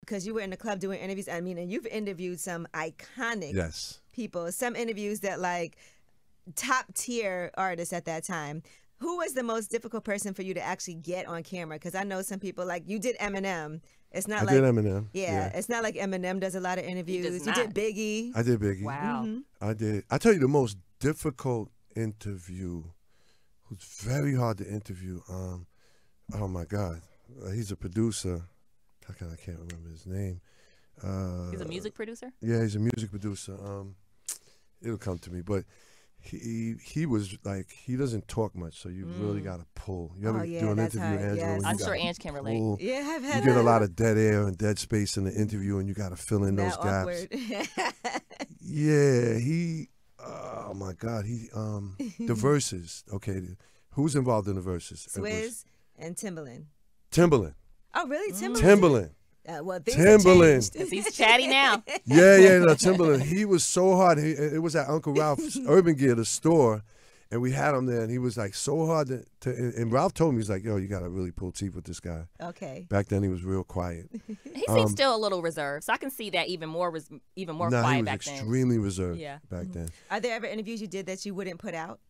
because you were in the club doing interviews. I mean, and you've interviewed some iconic people. Some interviews that like top tier artists at that time. Who was the most difficult person for you to actually get on camera? Because I know some people, like you did Eminem. It's not like I did Eminem. Yeah, it's not like Eminem does a lot of interviews. You did Biggie. I did Biggie. Wow. I did. I tell you, the most difficult interview, who's very hard to interview. Oh my God, he's a producer. I can't remember his name. He's a music producer. Yeah, he's a music producer. It'll come to me, but. He was like, he doesn't talk much, so you really got to pull. You ever do an interview, Angela? Yes. I'm sure Ange can relate. Pull. Yeah, I've had you get a lot of dead air and dead space in the interview, and you got to fill in those gaps. Yeah, oh my God, the verses. Okay, who's involved in the verses? Swizz and Timbaland. Timbaland. Oh, really? Timbaland. Well, Timbaland. Because he's chatty now. Yeah, no, Timbaland. He was so hard. It was at Uncle Ralph's Urban Gear, the store, and we had him there, and he was like so hard to and Ralph told me, he's like, yo, you got to really pull teeth with this guy. Okay. Back then, he was real quiet. He seems still a little reserved, so I can see that even more quiet he was back then. extremely reserved back then. Are there ever interviews you did that you wouldn't put out?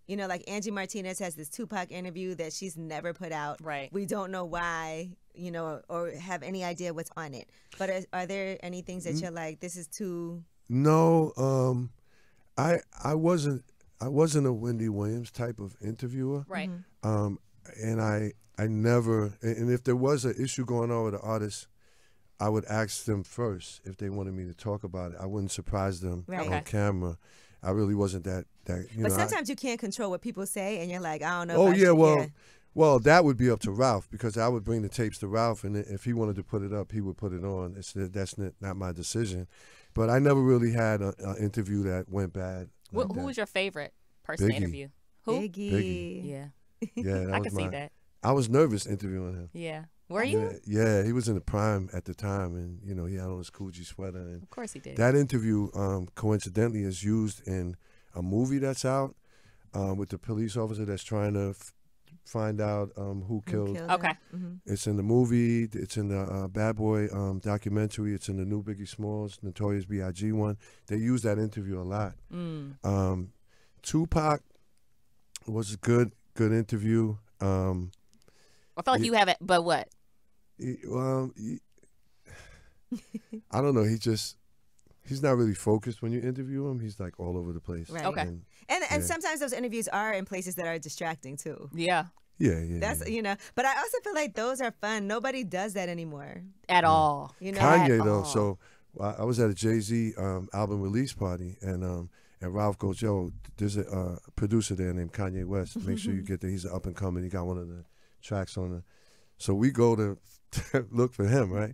You know, like Angie Martinez has this Tupac interview that she's never put out. Right. We don't know why, you know, or have any idea what's on it. But are there any things that you're like, this is too? No, I wasn't a Wendy Williams type of interviewer. Right. And I never, and if there was an issue going on with an artist, I would ask them first if they wanted me to talk about it. I wouldn't surprise them on camera. I really wasn't that you know. But sometimes you can't control what people say, and you're like, I don't know. Oh yeah, well, that would be up to Ralph, because I would bring the tapes to Ralph, and if he wanted to put it up, he would put it on. That's not my decision. But I never really had an interview that went bad. Who was your favorite person to interview? Who? Biggie. Yeah. Yeah, I can see that. I was nervous interviewing him. Yeah. Were you? Yeah, he was in the prime at the time, and you know he had on his Coogee sweater. And of course he did. That interview, coincidentally, is used in a movie that's out with the police officer that's trying to find out who killed. Okay. It's in the movie. It's in the Bad Boy documentary. It's in the new Biggie Smalls, Notorious B.I.G. one. They use that interview a lot. Tupac was a good interview. I felt like you have it, but what? I don't know. He's not really focused when you interview him. He's like all over the place. Right. Okay. And sometimes those interviews are in places that are distracting too. Yeah. Yeah. That's you know. But I also feel like those are fun. Nobody does that anymore. At all. You know. Kanye though. So I was at a Jay-Z album release party, and Ralph goes, "Yo, there's a producer there named Kanye West. Make sure you get there. He's an up and coming. He got one of the tracks on the." So we go to look for him, right?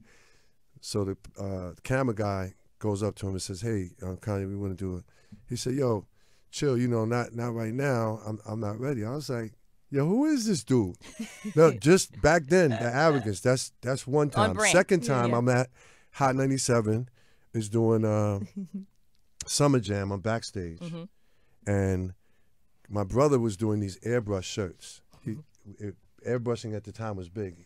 So the camera guy goes up to him and says, "Hey, Kanye, we want to do it." He said, "Yo, chill. You know, not right now. I'm not ready." I was like, "Yo, who is this dude?" No, just back then, the arrogance. That's one time. Second time, I'm at Hot 97. Is doing Summer Jam. I'm backstage, and my brother was doing these airbrush shirts. Airbrushing at the time was big.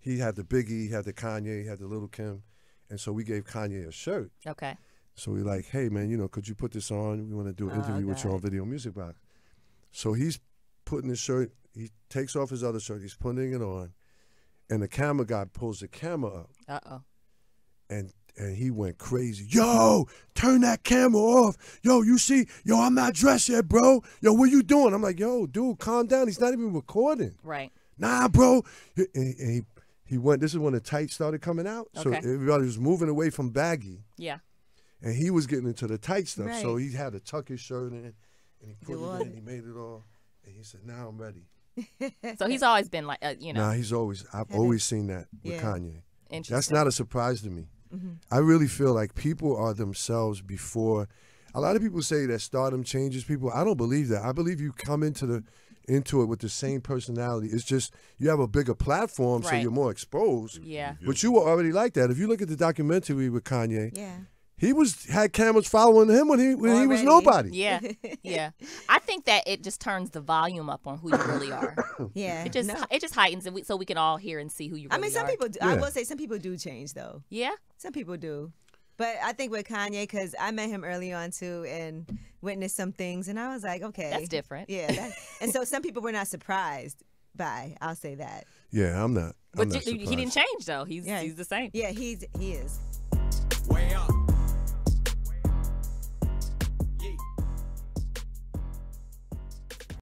He had the Biggie, he had the Kanye, he had the Little Kim, and so we gave Kanye a shirt. Okay. So we like, hey man, you know, could you put this on? We want to do an interview with you on Video Music Box. So he's putting his shirt. He takes off his other shirt. He's putting it on, and the camera guy pulls the camera up. And he went crazy. Yo, turn that camera off. Yo, you see? Yo, I'm not dressed yet, bro. Yo, what you doing? I'm like, yo, dude, calm down. He's not even recording. Right. Nah, bro. And he went. This is when the tights started coming out. So everybody was moving away from baggy. Yeah. And he was getting into the tight stuff. Right. So he had to tuck his shirt in, and he put it in. He made it all. And he said, now I'm ready. So he's always been like, you know. Nah, I've always seen that with Kanye. Interesting. That's not a surprise to me. I really feel like people are themselves before. A lot of people say that stardom changes people. I don't believe that. I believe you come into it with the same personality. It's just you have a bigger platform, so you're more exposed. Yeah. But you were already like that. If you look at the documentary with Kanye, he had cameras following him when he was nobody. Yeah, yeah. I think that it just turns the volume up on who you really are. Yeah, it just heightens it so we can all hear and see who you really are. I mean, some people do. Yeah. I will say some people do change though. Yeah, some people do. But I think with Kanye, because I met him early on too and witnessed some things, and I was like, okay, that's different. Yeah, and so some people were not surprised by. I'll say that. Yeah, I'm not. But he didn't change though. He's the same. Yeah, he is.